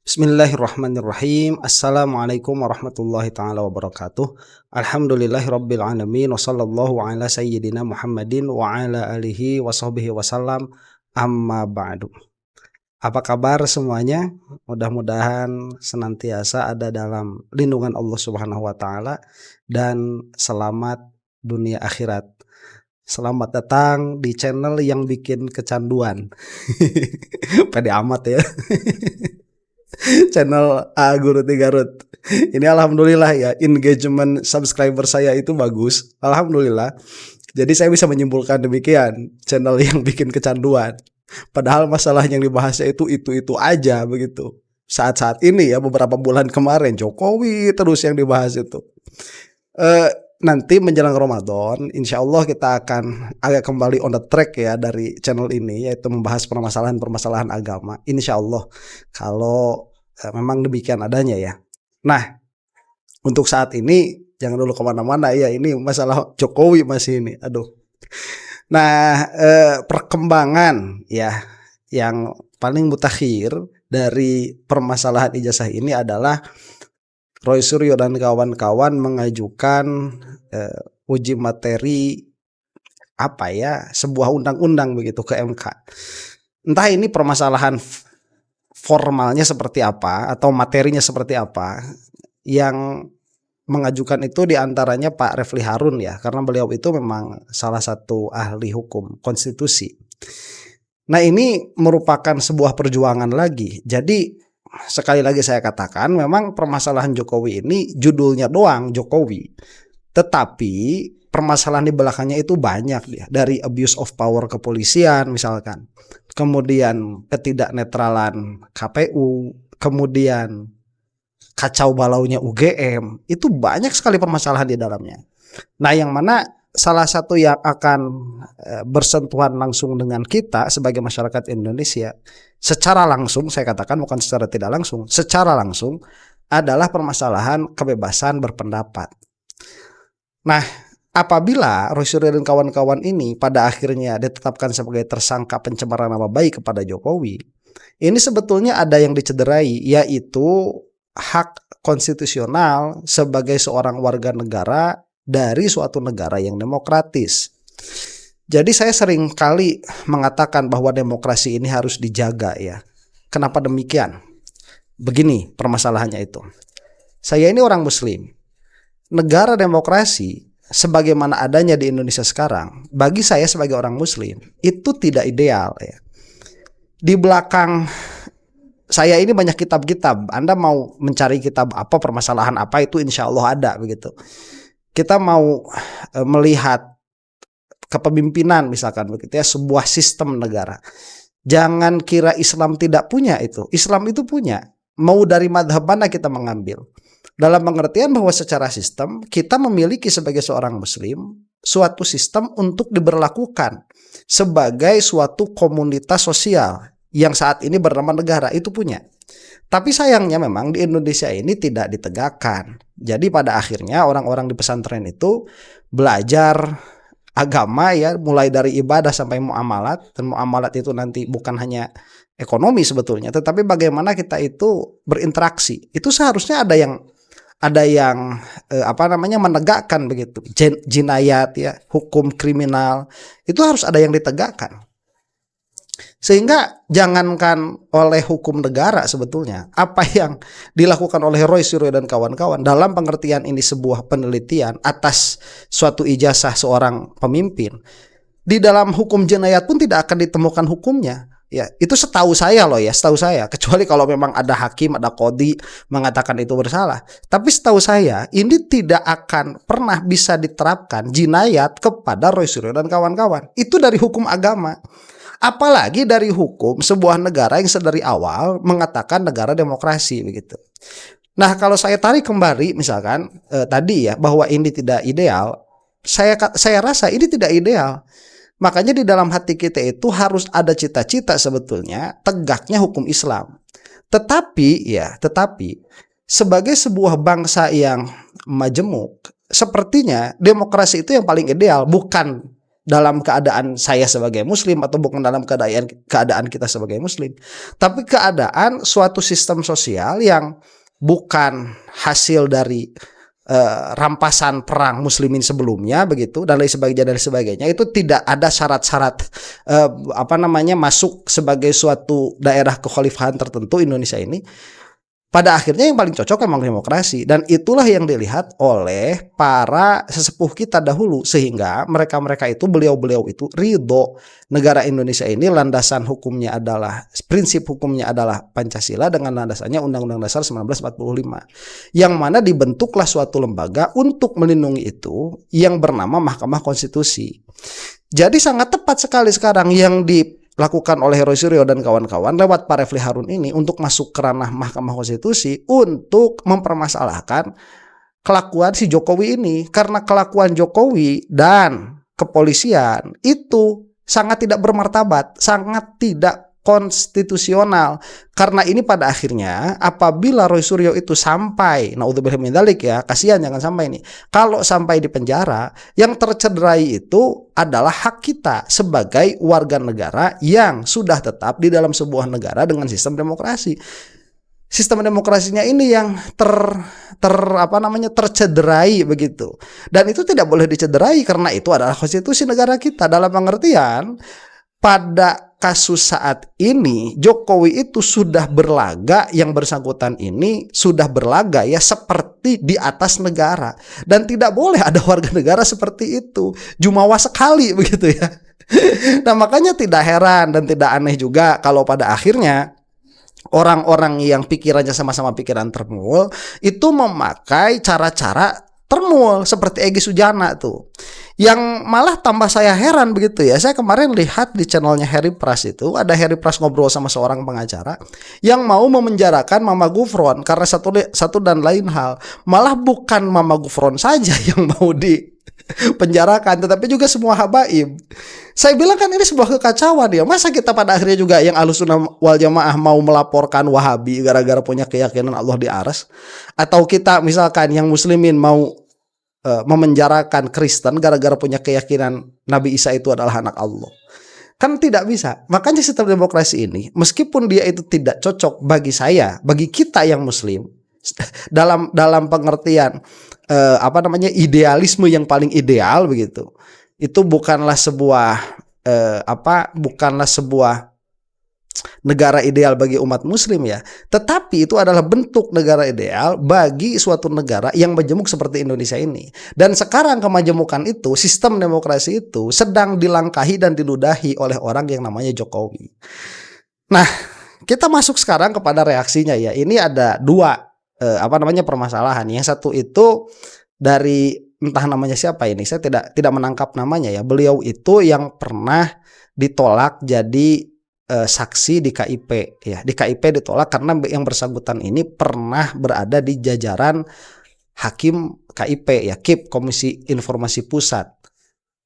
Bismillahirrahmanirrahim. Assalamualaikum warahmatullahi taala wabarakatuh. Alhamdulillahirabbil alamin wa sallallahu ala sayyidina Muhammadin wa ala alihi wa sahbihi wasallam. Amma ba'du. Apa kabar semuanya? Mudah-mudahan senantiasa ada dalam lindungan Allah Subhanahu wa taala dan selamat dunia akhirat. Selamat datang di channel yang bikin kecanduan. Pede amat ya. Channel A Guru Garut. Ini alhamdulillah ya, engagement subscriber saya itu bagus. Alhamdulillah. Jadi saya bisa menyimpulkan demikian, channel yang bikin kecanduan. Padahal masalah yang dibahasnya itu aja begitu. Saat-saat ini ya, beberapa bulan kemarin Jokowi terus yang dibahas itu. Nanti menjelang Ramadan, insya Allah kita akan agak kembali on the track ya dari channel ini, yaitu membahas permasalahan-permasalahan agama. Insya Allah, kalau memang demikian adanya ya. Nah, untuk saat ini jangan dulu kemana-mana ya, ini masalah Jokowi masih ini. Aduh. Nah, perkembangan ya yang paling mutakhir dari permasalahan ijazah ini adalah Roy Suryo dan kawan-kawan mengajukan uji materi sebuah undang-undang begitu ke MK. Entah ini permasalahan formalnya seperti apa atau materinya seperti apa. Yang mengajukan itu diantaranya Pak Refli Harun ya, karena beliau itu memang salah satu ahli hukum konstitusi. Nah, ini merupakan sebuah perjuangan lagi. Jadi sekali lagi saya katakan, memang permasalahan Jokowi ini judulnya doang Jokowi, tetapi permasalahan di belakangnya itu banyak ya, dari abuse of power kepolisian misalkan, kemudian ketidaknetralan KPU, kemudian kacau balaunya UGM, itu banyak sekali permasalahan di dalamnya. Nah, yang mana salah satu yang akan bersentuhan langsung dengan kita sebagai masyarakat Indonesia secara langsung, saya katakan bukan secara tidak langsung, secara langsung adalah permasalahan kebebasan berpendapat. Nah, apabila Roy Suryo dan kawan-kawan ini pada akhirnya ditetapkan sebagai tersangka pencemaran nama baik kepada Jokowi, ini sebetulnya ada yang dicederai, yaitu hak konstitusional sebagai seorang warga negara dari suatu negara yang demokratis. Jadi saya sering kali mengatakan bahwa demokrasi ini harus dijaga ya. Kenapa demikian? Begini permasalahannya itu. Saya ini orang Muslim. Negara demokrasi sebagaimana adanya di Indonesia sekarang, bagi saya sebagai orang Muslim itu tidak ideal ya. Di belakang saya ini banyak kitab-kitab. Anda mau mencari kitab apa, permasalahan apa, itu insya Allah ada begitu. Kita mau melihat kepemimpinan misalkan begitu ya, sebuah sistem negara. Jangan kira Islam tidak punya itu. Islam itu punya. Mau dari madhab mana kita mengambil. Dalam pengertian bahwa secara sistem kita memiliki sebagai seorang Muslim suatu sistem untuk diberlakukan sebagai suatu komunitas sosial yang saat ini bernama negara, itu punya. Tapi sayangnya memang di Indonesia ini tidak ditegakkan. Jadi pada akhirnya orang-orang di pesantren itu belajar agama ya, mulai dari ibadah sampai muamalat. Dan muamalat itu nanti bukan hanya ekonomi sebetulnya, tetapi bagaimana kita itu berinteraksi. Itu seharusnya ada yang menegakkan begitu. Jinayat ya, hukum kriminal itu harus ada yang ditegakkan. Sehingga jangankan oleh hukum negara sebetulnya, apa yang dilakukan oleh Roy Suryo dan kawan-kawan dalam pengertian ini sebuah penelitian atas suatu ijazah seorang pemimpin, di dalam hukum jinayat pun tidak akan ditemukan hukumnya. Ya, itu setahu saya loh ya, setahu saya. Kecuali kalau memang ada hakim, ada qadhi mengatakan itu bersalah. Tapi setahu saya ini tidak akan pernah bisa diterapkan jinayat kepada Roy Suryo dan kawan-kawan. Itu dari hukum agama. Apalagi dari hukum sebuah negara yang sedari awal mengatakan negara demokrasi begitu. Nah, kalau saya tarik kembali misalkan tadi ya, bahwa ini tidak ideal, saya rasa ini tidak ideal. Makanya di dalam hati kita itu harus ada cita-cita sebetulnya tegaknya hukum Islam. Tetapi sebagai sebuah bangsa yang majemuk, sepertinya demokrasi itu yang paling ideal, bukan dalam keadaan saya sebagai muslim atau bukan dalam keadaan kita sebagai muslim, tapi keadaan suatu sistem sosial yang bukan hasil dari rampasan perang muslimin sebelumnya begitu dan lain sebagainya, itu tidak ada syarat-syarat masuk sebagai suatu daerah kekhalifahan tertentu. Indonesia ini pada akhirnya yang paling cocok memang demokrasi, dan itulah yang dilihat oleh para sesepuh kita dahulu, sehingga mereka itu beliau itu ridho negara Indonesia ini landasan hukumnya adalah, prinsip hukumnya adalah Pancasila dengan landasannya Undang-Undang Dasar 1945, yang mana dibentuklah suatu lembaga untuk melindungi itu yang bernama Mahkamah Konstitusi. Jadi sangat tepat sekali sekarang yang dilakukan oleh Roy Suryo dan kawan-kawan lewat Pak Refli Harun ini untuk masuk ke ranah Mahkamah Konstitusi untuk mempermasalahkan kelakuan si Jokowi ini, karena kelakuan Jokowi dan kepolisian itu sangat tidak bermartabat, sangat tidak konstitusional. Karena ini pada akhirnya apabila Roy Suryo itu sampai, naudzubillah min dzalik ya, kasihan jangan sampai ini, kalau sampai di penjara, yang tercederai itu adalah hak kita sebagai warga negara yang sudah tetap di dalam sebuah negara dengan sistem demokrasi. Sistem demokrasinya ini yang tercederai begitu. Dan itu tidak boleh dicederai karena itu adalah konstitusi negara kita. Dalam pengertian pada kasus saat ini Jokowi itu sudah berlaga, yang bersangkutan ini sudah berlaga ya seperti di atas negara, dan tidak boleh ada warga negara seperti itu, jumawa sekali begitu ya. Nah makanya tidak heran dan tidak aneh juga kalau pada akhirnya orang-orang yang pikirannya sama-sama pikiran termul itu memakai cara-cara termul seperti Egy Sujana tuh. Yang malah tambah saya heran begitu ya. Saya kemarin lihat di channelnya Harry Pras itu, ada Harry Pras ngobrol sama seorang pengacara yang mau memenjarakan Mama Gufron karena satu dan lain hal. Malah bukan Mama Gufron saja yang mau dipenjarakan, tetapi juga semua habaib. Saya bilang kan ini sebuah kekacauan ya. Masa kita pada akhirnya juga yang Ahlussunnah wal Jamaah mau melaporkan Wahabi gara-gara punya keyakinan Allah di aras, atau kita misalkan yang muslimin mau memenjarakan Kristen gara-gara punya keyakinan Nabi Isa itu adalah anak Allah. Kan tidak bisa. Makanya sistem demokrasi ini meskipun dia itu tidak cocok bagi saya, bagi kita yang muslim, dalam pengertian idealisme yang paling ideal begitu. Itu bukanlah sebuah negara ideal bagi umat muslim ya, tetapi itu adalah bentuk negara ideal bagi suatu negara yang majemuk seperti Indonesia ini. Dan sekarang kemajemukan itu, sistem demokrasi itu sedang dilangkahi dan diludahi oleh orang yang namanya Jokowi. Nah, kita masuk sekarang kepada reaksinya ya. Ini ada dua permasalahan. Yang satu itu dari entah namanya siapa ini, saya tidak menangkap namanya ya. Beliau itu yang pernah ditolak jadi saksi di KIP ya. Di KIP ditolak karena yang bersangkutan ini pernah berada di jajaran hakim KIP ya, KIP, Komisi Informasi Pusat.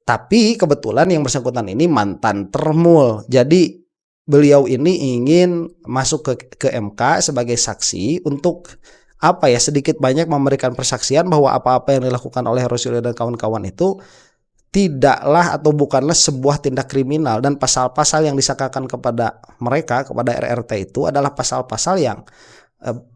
Tapi kebetulan yang bersangkutan ini mantan termul. Jadi beliau ini ingin masuk ke MK sebagai saksi untuk sedikit banyak memberikan persaksian bahwa apa-apa yang dilakukan oleh Rasulullah dan kawan-kawan itu tidaklah atau bukanlah sebuah tindak kriminal, dan pasal-pasal yang disangkakan kepada mereka, kepada RRT itu adalah pasal-pasal yang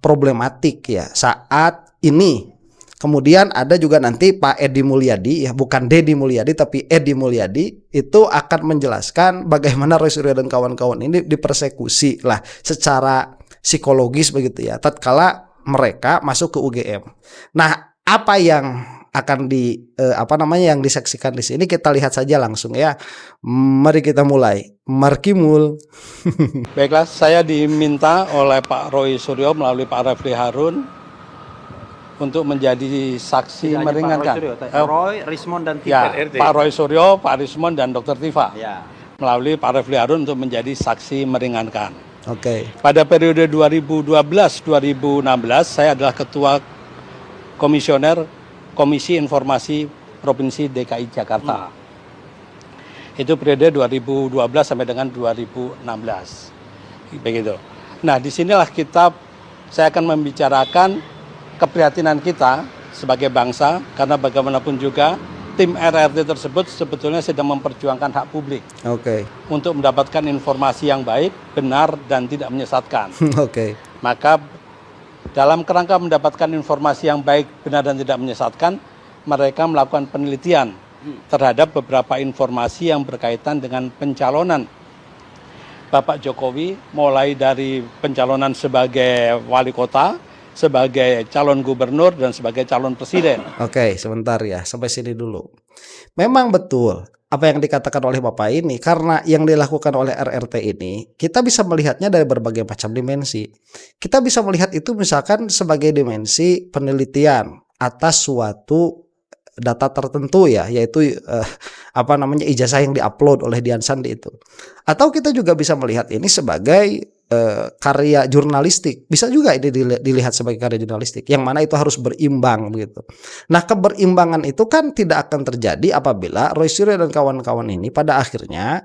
problematik ya saat ini. Kemudian ada juga nanti Pak Edi Mulyadi ya, bukan Dedi Mulyadi tapi Edi Mulyadi, itu akan menjelaskan bagaimana Rasulullah dan kawan-kawan ini dipersekusi lah secara psikologis begitu ya tatkala mereka masuk ke UGM. Nah, apa yang akan yang disaksikan di sini kita lihat saja langsung ya. Mari kita mulai. Markimul. Baiklah, saya diminta oleh Pak Roy Suryo melalui Pak Refli Harun untuk menjadi saksi meringankan. Roy, Rismond dan Tifa. Ya, Pak Roy Suryo, Pak Rismond dan Dr. Tifa. Ya. Melalui Pak Refli Harun untuk menjadi saksi meringankan. Oke. Pada periode 2012-2016 saya adalah ketua komisioner Komisi Informasi Provinsi DKI Jakarta. Itu periode 2012 sampai dengan 2016. Begitu. Nah, disinilah saya akan membicarakan keprihatinan kita sebagai bangsa, karena bagaimanapun juga tim RRT tersebut sebetulnya sedang memperjuangkan hak publik Oke. untuk mendapatkan informasi yang baik, benar, dan tidak menyesatkan. Oke. Maka dalam kerangka mendapatkan informasi yang baik, benar, dan tidak menyesatkan, mereka melakukan penelitian terhadap beberapa informasi yang berkaitan dengan pencalonan Bapak Jokowi, mulai dari pencalonan sebagai wali kota, sebagai calon gubernur, dan sebagai calon presiden. Oke, sebentar ya, sampai sini dulu. Memang betul apa yang dikatakan oleh Bapak ini, karena yang dilakukan oleh RRT ini, kita bisa melihatnya dari berbagai macam dimensi. Kita bisa melihat itu misalkan sebagai dimensi penelitian atas suatu data tertentu ya, yaitu ijazah yang diupload oleh Dian Sandi itu. Atau kita juga bisa melihat ini sebagai karya jurnalistik, bisa juga ini dilihat sebagai karya jurnalistik, yang mana itu harus berimbang begitu. Nah, keberimbangan itu kan tidak akan terjadi apabila Roy Suryo dan kawan-kawan ini pada akhirnya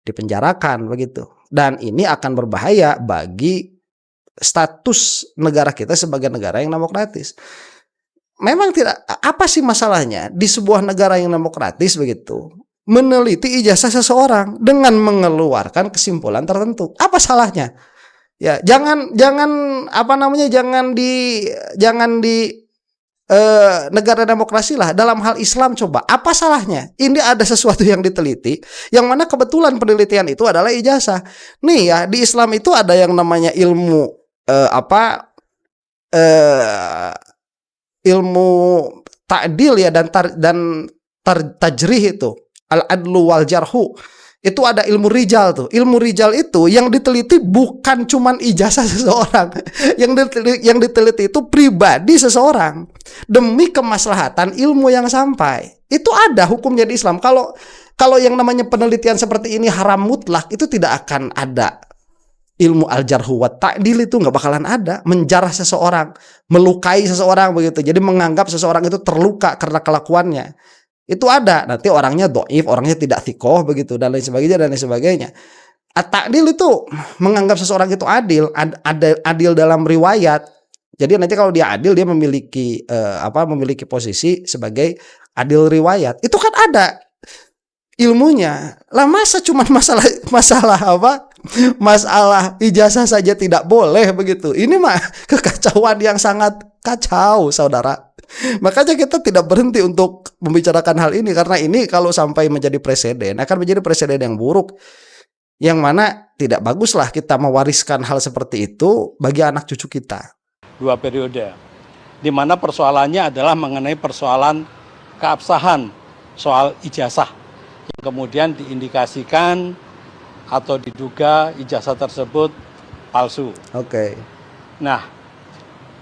dipenjarakan begitu. Dan ini akan berbahaya bagi status negara kita sebagai negara yang demokratis. Memang tidak, apa sih masalahnya di sebuah negara yang demokratis begitu meneliti ijazah seseorang dengan mengeluarkan kesimpulan tertentu? Apa salahnya? Ya, jangan di negara demokrasi lah. Dalam hal Islam coba, apa salahnya? Ini ada sesuatu yang diteliti, yang mana kebetulan penelitian itu adalah ijazah. Nih ya, di Islam itu ada yang namanya ilmu ilmu ta'dil ya, dan tajrih itu. Al-adlu wal jarhu. Itu ada ilmu rijal tuh. Ilmu rijal itu yang diteliti bukan cuman ijazah seseorang. Yang diteliti itu pribadi seseorang demi kemaslahatan ilmu yang sampai. Itu ada hukumnya di Islam. Kalau yang namanya penelitian seperti ini haram mutlak, itu tidak akan ada. Ilmu al-jarhu wa ta'dil itu nggak bakalan ada. Menjarah seseorang, melukai seseorang begitu. Jadi menganggap seseorang itu terluka karena kelakuannya. Itu ada, nanti orangnya dhaif, orangnya tidak thikoh begitu, dan lain sebagainya. At-ta'dil itu menganggap seseorang itu adil dalam riwayat. Jadi nanti kalau dia adil, dia memiliki memiliki posisi sebagai adil riwayat. Itu kan ada ilmunya. Lah masa cuma masalah ijazah saja tidak boleh begitu. Ini mah kekacauan yang sangat kacau, saudara. Makanya kita tidak berhenti untuk membicarakan hal ini, karena ini kalau sampai menjadi presiden akan menjadi presiden yang buruk, yang mana tidak baguslah kita mewariskan hal seperti itu bagi anak cucu kita. 2 periode, di mana persoalannya adalah mengenai persoalan keabsahan soal ijazah, yang kemudian diindikasikan atau diduga ijazah tersebut palsu. Oke. Nah,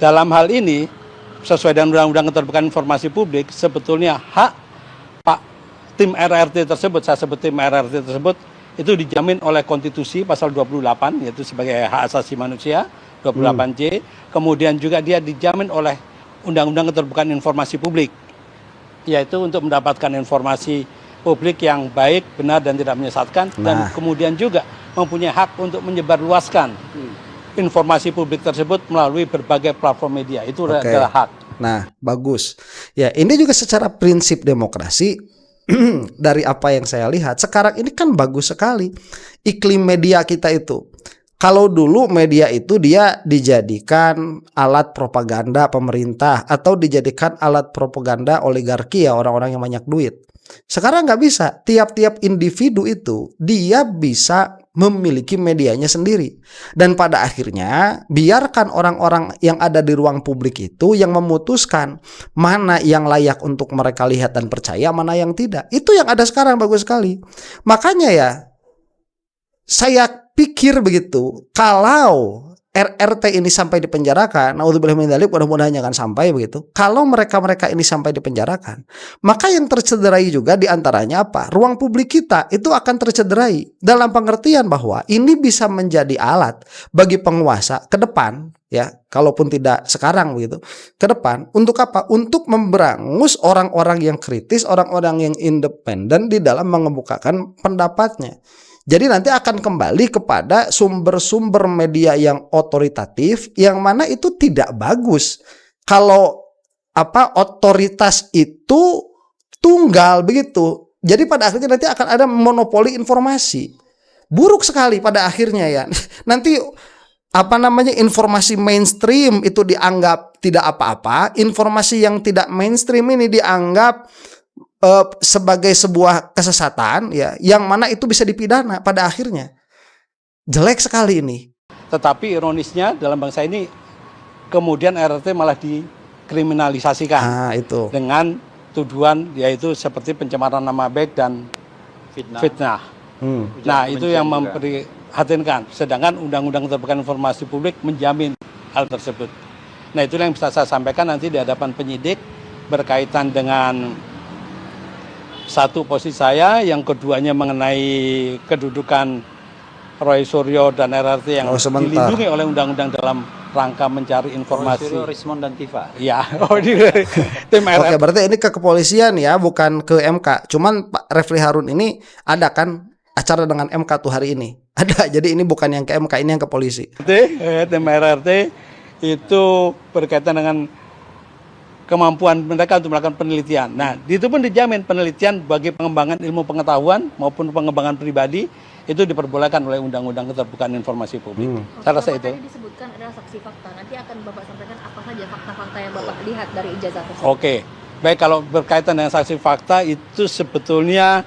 dalam hal ini sesuai dengan Undang-Undang Keterbukaan Informasi Publik, sebetulnya hak Pak tim RRT tersebut, saya sebut tim RRT tersebut, itu dijamin oleh Konstitusi pasal 28, yaitu sebagai hak asasi manusia, 28J. Kemudian juga dia dijamin oleh Undang-Undang Keterbukaan Informasi Publik, yaitu untuk mendapatkan informasi publik yang baik, benar, dan tidak menyesatkan. Dan kemudian juga mempunyai hak untuk menyebarluaskan informasi publik tersebut melalui berbagai platform media. Itu adalah hak. Nah, bagus. Ya, ini juga secara prinsip demokrasi dari apa yang saya lihat sekarang ini kan bagus sekali iklim media kita itu. Kalau dulu media itu dia dijadikan alat propaganda pemerintah atau dijadikan alat propaganda oligarki ya, orang-orang yang banyak duit. Sekarang nggak bisa. Tiap-tiap individu itu dia bisa memiliki medianya sendiri. Dan pada akhirnya biarkan orang-orang yang ada di ruang publik itu yang memutuskan mana yang layak untuk mereka lihat dan percaya, mana yang tidak. Itu yang ada sekarang, bagus sekali. Makanya ya saya pikir begitu, kalau RRT ini sampai dipenjarakan, naudzubillah min dzalik, mudah-mudahan jangan sampai begitu. Kalau mereka-mereka ini sampai dipenjarakan, maka yang tercederai juga diantaranya apa? Ruang publik kita itu akan tercederai dalam pengertian bahwa ini bisa menjadi alat bagi penguasa ke depan, ya, kalaupun tidak sekarang begitu, ke depan untuk apa? Untuk memberangus orang-orang yang kritis, orang-orang yang independen di dalam mengemukakan pendapatnya. Jadi nanti akan kembali kepada sumber-sumber media yang otoritatif, yang mana itu tidak bagus. Kalau otoritas itu tunggal begitu. Jadi pada akhirnya nanti akan ada monopoli informasi. Buruk sekali pada akhirnya ya. Nanti informasi mainstream itu dianggap tidak apa-apa, informasi yang tidak mainstream ini dianggap sebagai sebuah kesesatan ya, yang mana itu bisa dipidana pada akhirnya. Jelek sekali ini. Tetapi ironisnya dalam bangsa ini kemudian RRT malah dikriminalisasikan Itu dengan tuduhan yaitu seperti pencemaran nama baik dan fitnah. Nah, itu yang memprihatinkan. Sedangkan Undang-Undang Keterbukaan Informasi Publik menjamin hal tersebut. Nah, itulah yang bisa saya sampaikan nanti di hadapan penyidik berkaitan dengan satu posisi saya, yang keduanya mengenai kedudukan Roy Suryo dan RRT yang dilindungi oleh undang-undang dalam rangka mencari informasi. Roy Suryo, Rismond dan Tifa. Ya, tim RRT. Oke, berarti ini ke kepolisian ya, bukan ke MK. Cuman Pak Refli Harun ini ada kan acara dengan MK tuh hari ini. Ada, jadi ini bukan yang ke MK, ini yang ke polisi. Tim RRT itu berkaitan dengan kemampuan mereka untuk melakukan penelitian. Nah, itu pun dijamin penelitian bagi pengembangan ilmu pengetahuan maupun pengembangan pribadi itu diperbolehkan oleh Undang-Undang Keterbukaan Informasi Publik. Saya rasa itu. Tadi disebutkan adalah saksi fakta. Nanti akan Bapak sampaikan apa saja fakta-fakta yang Bapak lihat dari ijazah tersebut. Oke. Baik, kalau berkaitan dengan saksi fakta itu sebetulnya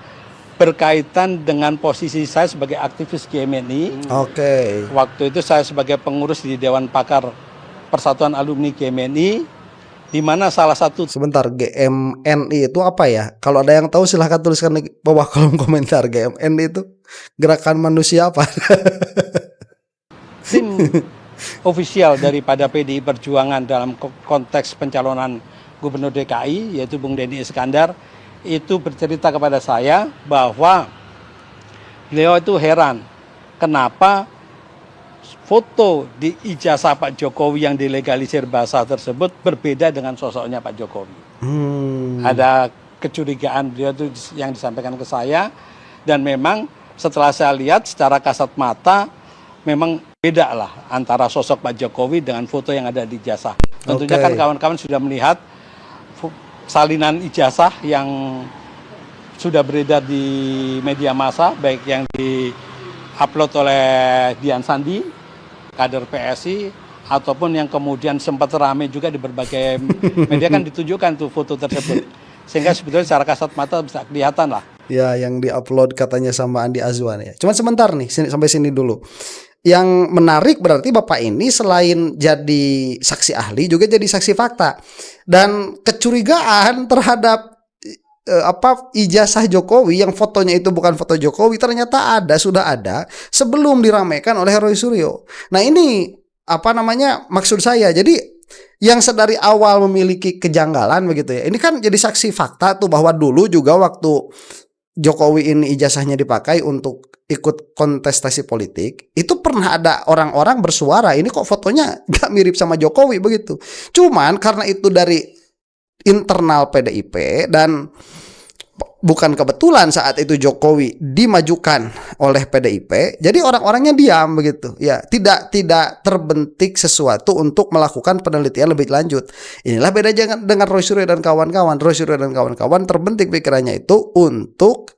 berkaitan dengan posisi saya sebagai aktivis GMNI. Oke. Waktu itu saya sebagai pengurus di Dewan Pakar Persatuan Alumni GMNI, di mana salah satu Sebentar, GMNI itu apa ya? Kalau ada yang tahu silahkan tuliskan di bawah kolom komentar. GMNI itu gerakan manusia apa? tim ofisial daripada PDI Perjuangan dalam konteks pencalonan Gubernur DKI, yaitu Bung Denny Iskandar, itu bercerita kepada saya bahwa beliau itu heran kenapa foto di ijazah Pak Jokowi yang dilegalisir basah tersebut berbeda dengan sosoknya Pak Jokowi. Ada kecurigaan beliau itu yang disampaikan ke saya, dan memang setelah saya lihat secara kasat mata memang beda lah antara sosok Pak Jokowi dengan foto yang ada di ijazah. Tentunya kan kawan-kawan sudah melihat salinan ijazah yang sudah beredar di media massa, baik yang di-upload oleh Dian Sandi, kader PSI, ataupun yang kemudian sempat ramai juga di berbagai media, kan ditunjukkan tuh foto tersebut. Sehingga sebetulnya secara kasat mata bisa kelihatan lah. Ya, yang diupload katanya sama Andi Azwan ya. Cuman sebentar nih, sampai sini dulu. Yang menarik berarti Bapak ini selain jadi saksi ahli juga jadi saksi fakta. Dan kecurigaan terhadap ijazah Jokowi yang fotonya itu bukan foto Jokowi ternyata sudah ada sebelum diramaikan oleh Roy Suryo. Nah, ini maksud saya. Jadi yang sedari awal memiliki kejanggalan begitu ya. Ini kan jadi saksi fakta tuh bahwa dulu juga waktu Jokowi ini ijazahnya dipakai untuk ikut kontestasi politik, itu pernah ada orang-orang bersuara ini kok fotonya gak mirip sama Jokowi begitu. Cuman karena itu dari internal PDIP dan bukan kebetulan saat itu Jokowi dimajukan oleh PDIP, jadi orang-orangnya diam begitu. Ya, tidak terbentik sesuatu untuk melakukan penelitian lebih lanjut. Inilah bedanya dengan Roy Suryo dan kawan-kawan. Roy Suryo dan kawan-kawan terbentik pikirannya itu untuk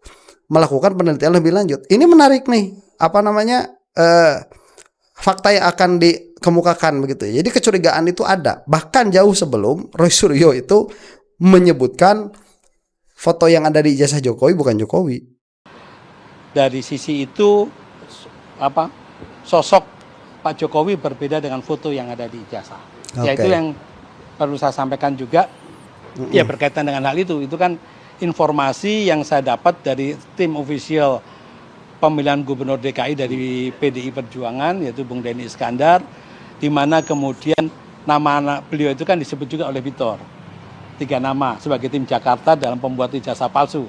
melakukan penelitian lebih lanjut. Ini menarik nih, fakta yang akan dikemukakan begitu. Jadi kecurigaan itu ada, bahkan jauh sebelum Roy Suryo itu menyebutkan foto yang ada di ijazah Jokowi bukan Jokowi. Dari sisi itu sosok Pak Jokowi berbeda dengan foto yang ada di ijazah. Ya, itu yang perlu saya sampaikan juga. Ya, berkaitan dengan hal itu kan informasi yang saya dapat dari tim official pemilihan Gubernur DKI dari PDI Perjuangan, yaitu Bung Denny Iskandar, di mana kemudian nama beliau itu kan disebut juga oleh Victor. 3 nama sebagai tim Jakarta dalam pembuat ijazah palsu,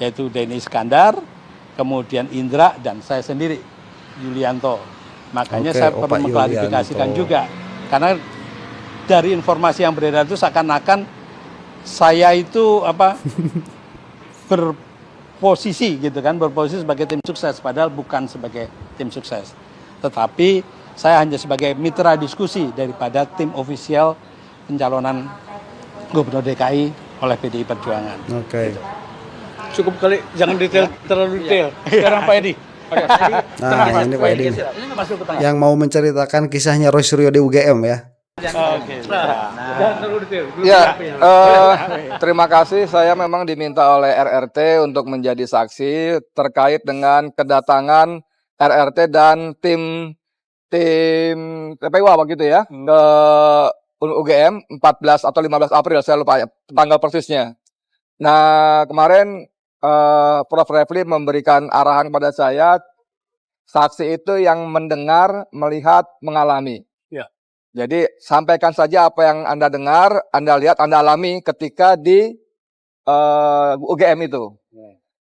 yaitu Denny Iskandar, kemudian Indra, dan saya sendiri, Yulianto. Makanya saya perlu mengklarifikasikan juga, karena dari informasi yang beredar itu seakan-akan saya itu berposisi sebagai tim sukses, padahal bukan sebagai tim sukses. Tetapi saya hanya sebagai mitra diskusi daripada tim ofisial pencalonan Gubernur DKI oleh PDI Perjuangan. Oke. Cukup kali, jangan detail terlalu detail. Sekarang Pak Edi. Nah, ini Pak Edi nih. Ini masuk ke tengah. Yang mau menceritakan kisahnya Roy Suryo di UGM ya. Oke. Jangan terlalu detail. Ya, terima kasih. Saya memang diminta oleh RRT untuk menjadi saksi terkait dengan kedatangan RRT dan tim TPU waktu itu ya ke UGM 14 atau 15 April, saya lupa ya tanggal persisnya. Nah, kemarin Prof. Refli memberikan arahan pada saya, saksi itu yang mendengar, melihat, mengalami. Jadi sampaikan saja apa yang Anda dengar, Anda lihat, Anda alami ketika di UGM itu.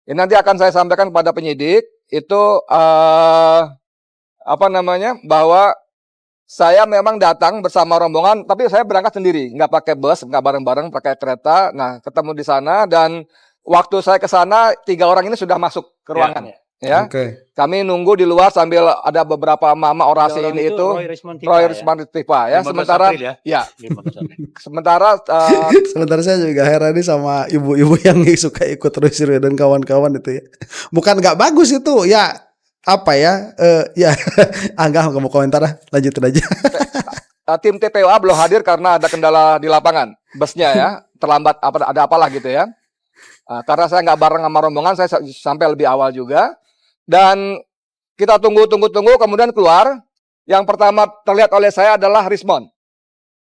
Ini nanti akan saya sampaikan kepada penyidik itu bahwa saya memang datang bersama rombongan, tapi saya berangkat sendiri, nggak pakai bus, nggak bareng-bareng, pakai kereta. Nah, ketemu di sana dan waktu saya ke sana 3 orang ini sudah masuk ke ruangan. Ya, Oke. kami nunggu di luar sambil ada beberapa mama orasi ini itu Roy Risman Tipa ya. Sementara sementara Sementara saya juga heran nih sama ibu-ibu yang suka ikut Roy Suryo dan kawan-kawan itu ya. Bukan nggak bagus itu ya, apa ya? Ya nggak mau komentar lah, lanjutin aja. tim TPUA belum hadir karena ada kendala di lapangan busnya ya, terlambat ada apalah gitu ya. Karena saya nggak bareng sama rombongan, saya sampai lebih awal juga. Dan kita tunggu, kemudian keluar. Yang pertama terlihat oleh saya adalah Rismon.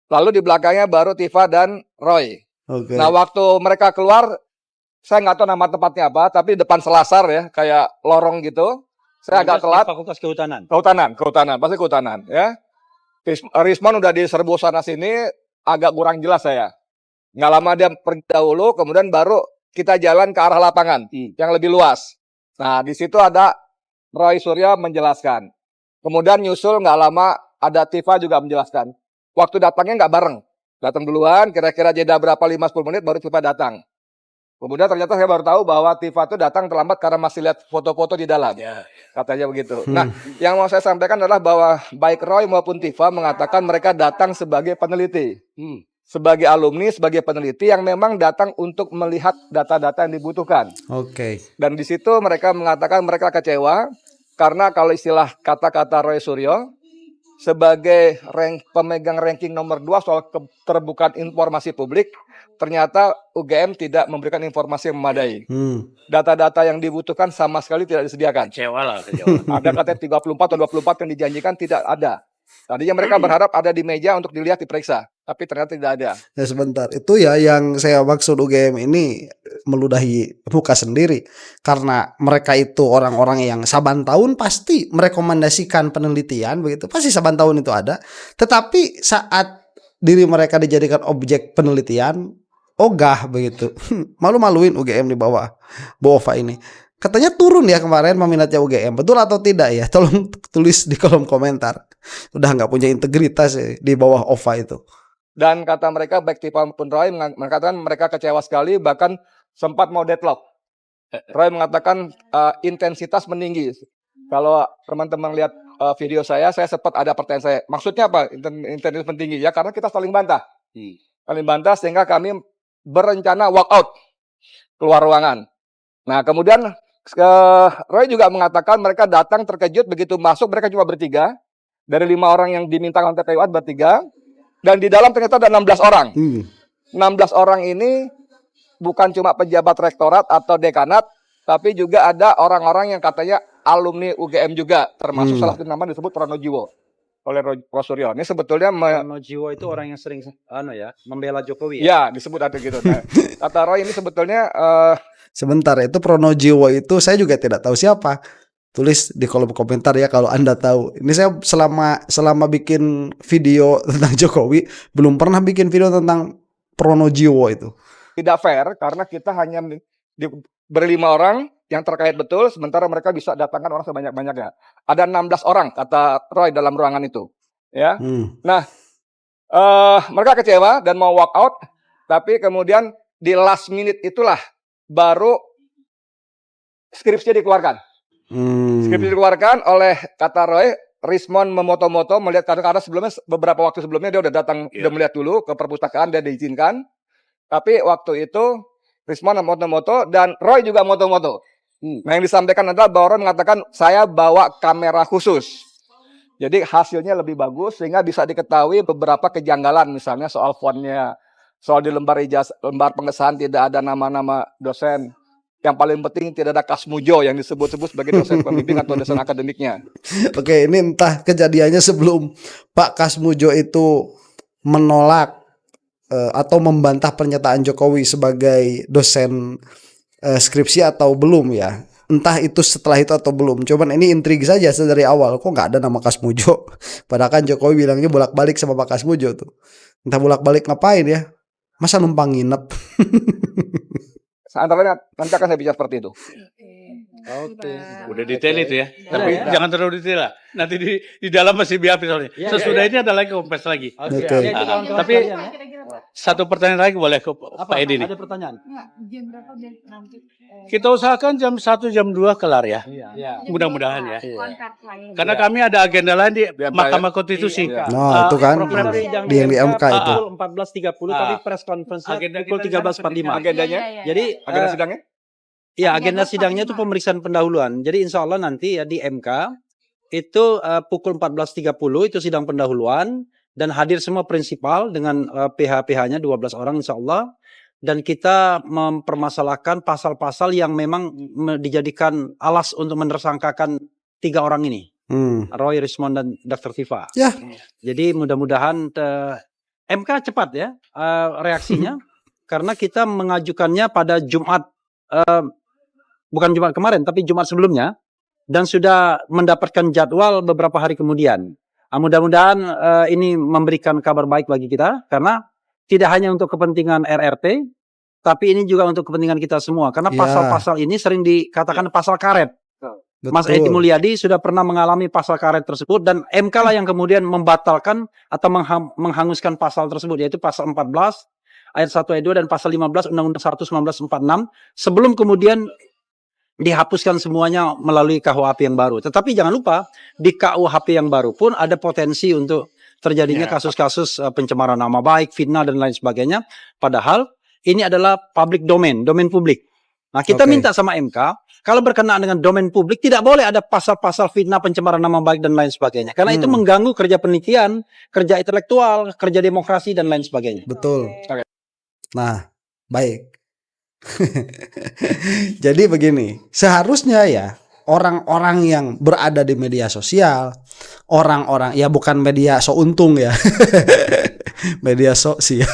Lalu di belakangnya baru Tifa dan Roy. Oke. Nah, waktu mereka keluar, saya nggak tahu nama tempatnya apa, tapi depan selasar ya, kayak lorong gitu. Saya agak telat. Fakultas Kehutanan. Kehutanan, pasti kehutanan ya. Rismon udah diserbu sana sini, agak kurang jelas saya. Nggak lama dia pergi dahulu, kemudian baru kita jalan ke arah lapangan yang lebih luas. Nah, di situ ada Roy Suryo menjelaskan. Kemudian nyusul nggak lama ada Tifa juga menjelaskan. Waktu datangnya nggak bareng. Datang duluan, kira-kira jeda berapa 5-10 menit baru Tifa datang. Kemudian ternyata saya baru tahu bahwa Tifa itu datang terlambat karena masih lihat foto-foto di dalam. Katanya begitu. Nah, yang mau saya sampaikan adalah bahwa baik Roy maupun Tifa mengatakan mereka datang sebagai peneliti. Sebagai alumni, sebagai peneliti yang memang datang untuk melihat data-data yang dibutuhkan. Oke. Dan di situ mereka mengatakan mereka kecewa karena kalau istilah kata-kata Roy Suryo sebagai pemegang ranking nomor 2 soal keterbukaan informasi publik, ternyata UGM tidak memberikan informasi yang memadai. Data-data yang dibutuhkan sama sekali tidak disediakan. Kecewa. Ada katanya 34 atau 24 yang dijanjikan, tidak ada. Tadinya mereka berharap ada di meja untuk dilihat, diperiksa. Tapi ternyata tidak ada. Ya sebentar, itu ya yang saya maksud UGM ini meludahi muka sendiri. Karena mereka itu orang-orang yang saban tahun pasti merekomendasikan penelitian begitu. Pasti saban tahun itu ada. Tetapi saat diri mereka dijadikan objek penelitian, ogah begitu. Malu-maluin UGM di bawah BOFA ini. Katanya turun ya kemarin peminatnya UGM. Betul atau tidak ya? Tolong tulis di kolom komentar. Udah nggak punya integritas ya di bawah OVA itu. Dan kata mereka, baik Tifa maupun Roy mengatakan mereka kecewa sekali, bahkan sempat mau deadlock. Roy mengatakan intensitas meninggi. Kalau teman-teman lihat video saya sempat ada pertanyaan saya. Maksudnya apa intensitas meninggi? Ya karena kita saling bantah. Saling bantah sehingga kami berencana walk out, keluar ruangan. Nah kemudian Roy juga mengatakan mereka datang terkejut begitu masuk, mereka cuma bertiga. Dari 5 orang yang diminta oleh TPU bertiga. Dan di dalam ternyata ada 16 orang. 16 orang ini bukan cuma pejabat rektorat atau dekanat, tapi juga ada orang-orang yang katanya alumni UGM juga, termasuk salah satu nama disebut Pronojiwo oleh Roy Suryo. Ini sebetulnya Pronojiwo itu orang yang sering membela Jokowi. Ya, disebut ada gitu. Nah, kata Roy ini sebetulnya sebentar, itu Pronojiwo itu saya juga tidak tahu siapa. Tulis di kolom komentar ya kalau Anda tahu. Ini saya selama bikin video tentang Jokowi belum pernah bikin video tentang Pronojiwo itu. Tidak fair karena kita hanya berlima orang yang terkait betul, sementara mereka bisa datangkan orang sebanyak-banyaknya. Ada 16 orang kata Roy dalam ruangan itu. Ya. Nah, mereka kecewa dan mau walk out, tapi kemudian di last minute itulah baru skripsinya dikeluarkan. Skripsi dikeluarkan oleh kata Roy, Rismon memoto-moto melihat karena sebelumnya beberapa waktu sebelumnya dia udah datang udah melihat dulu ke perpustakaan dan diizinkan. Tapi waktu itu Risma moto-moto dan Roy juga moto-moto. Nah, yang disampaikan adalah bahwa Roy mengatakan saya bawa kamera khusus. Jadi hasilnya lebih bagus sehingga bisa diketahui beberapa kejanggalan, misalnya soal fontnya, soal di lembar lembar pengesahan tidak ada nama-nama dosen. Yang paling penting tidak ada Kasmujo yang disebut-sebut sebagai dosen pembimbing atau dosen akademiknya. Oke, ini entah kejadiannya sebelum Pak Kasmujo itu menolak atau membantah pernyataan Jokowi sebagai dosen skripsi atau belum ya. Entah itu setelah itu atau belum. Cuman ini intrik saja dari awal. Kok nggak ada nama Kasmujo? Padahal kan Jokowi bilangnya bolak-balik sama Pak Kasmujo tuh. Entah bolak-balik ngapain ya? Masa numpang nginep? Antara nanti akan saya bicara seperti itu. Oke. Udah detail itu ya. Tapi jangan terlalu detail lah. Nanti di dalam masih biar soalnya. Sesudah ini ada lagi kompres lagi. Oke. Tapi satu pertanyaan lagi boleh ke Pak Edi nih. Ada pertanyaan? Jam berapa deh nanti? Kita usahakan jam 1 jam 2 kelar ya. Iya. Mudah-mudahan ya. Kontrak lain. Karena kami ada agenda lain di Mahkamah Konstitusi. Iya. Nah, itu kan program di yang di MK itu. Pukul 14.30 tapi press conference Agenda pukul kita 13.45. Agendanya? Jadi Agenda sidangnya? ya agenda sidangnya itu pemeriksaan pendahuluan. Jadi insya Allah nanti ya di MK itu pukul 14.30 itu sidang pendahuluan dan hadir semua prinsipal dengan PH-PH-nya 12 orang insya Allah. Dan kita mempermasalahkan pasal-pasal yang memang dijadikan alas untuk menersangkakan 3 orang ini. Roy, Rismond, dan Dr. Tifa. Ya. Jadi mudah-mudahan MK cepat ya reaksinya. Karena kita mengajukannya pada Jumat, bukan Jumat kemarin, tapi Jumat sebelumnya. Dan sudah mendapatkan jadwal beberapa hari kemudian. Mudah-mudahan ini memberikan kabar baik bagi kita. Karena tidak hanya untuk kepentingan RRT, tapi ini juga untuk kepentingan kita semua. Karena pasal-pasal ini sering dikatakan pasal karet. Betul. Mas Edi Mulyadi sudah pernah mengalami pasal karet tersebut. Dan MK lah yang kemudian membatalkan atau menghanguskan pasal tersebut. Yaitu pasal 14, ayat 1, ayat 2, dan pasal 15, Undang-Undang 11946. Sebelum kemudian dihapuskan semuanya melalui KUHP yang baru. Tetapi jangan lupa, di KUHP yang baru pun ada potensi untuk terjadinya kasus-kasus pencemaran nama baik, fitnah, dan lain sebagainya. Padahal ini adalah public domain publik. Nah, kita minta sama MK, kalau berkenaan dengan domain publik, tidak boleh ada pasal-pasal fitnah, pencemaran nama baik, dan lain sebagainya. Karena itu mengganggu kerja penelitian, kerja intelektual, kerja demokrasi, dan lain sebagainya. Betul. Nah, baik. Jadi begini, seharusnya ya orang-orang yang berada di media sosial, orang-orang ya bukan media so untung ya, media sosial.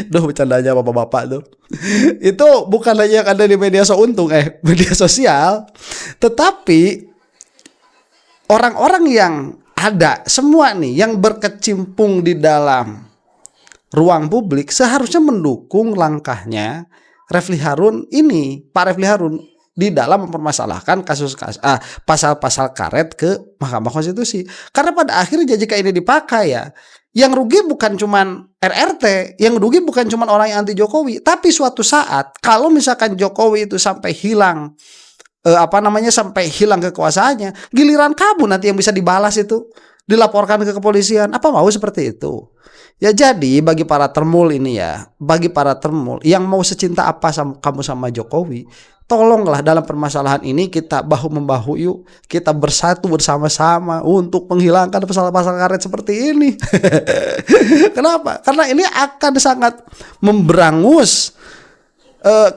Duh, bercandanya bapak-bapak tuh. Itu bukan hanya yang ada di media so untung, media sosial, tetapi orang-orang yang ada semua nih yang berkecimpung di dalam ruang publik seharusnya mendukung langkahnya Refli Harun ini, Pak Refli Harun, di dalam mempermasalahkan pasal-pasal karet ke Mahkamah Konstitusi. Karena pada akhirnya jika ini dipakai ya, yang rugi bukan cuman RRT, yang rugi bukan cuman orang yang anti Jokowi, tapi suatu saat kalau misalkan Jokowi itu sampai hilang sampai hilang kekuasaannya, giliran kamu nanti yang bisa dibalas itu, dilaporkan ke kepolisian. Apa mau seperti itu? Ya jadi bagi para termul ini ya, bagi para termul yang mau secinta apa kamu sama Jokowi, tolonglah dalam permasalahan ini kita bahu-membahu yuk, kita bersatu bersama-sama untuk menghilangkan pasal-pasal karet seperti ini. Kenapa? Karena ini akan sangat memberangus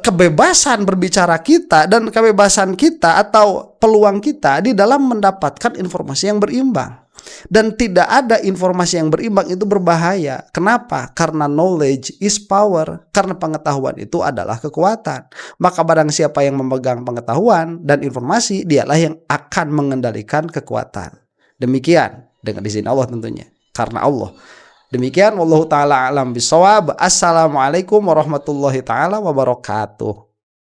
kebebasan berbicara kita dan kebebasan kita atau peluang kita di dalam mendapatkan informasi yang berimbang. Dan tidak ada informasi yang berimbang itu berbahaya. Kenapa? Karena knowledge is power. Karena pengetahuan itu adalah kekuatan. Maka barang siapa yang memegang pengetahuan dan informasi, dialah yang akan mengendalikan kekuatan. Demikian dengan izin Allah tentunya. Karena Allah. Demikian wallahu taala alam bisawab. Assalamualaikum warahmatullahi taala wabarakatuh.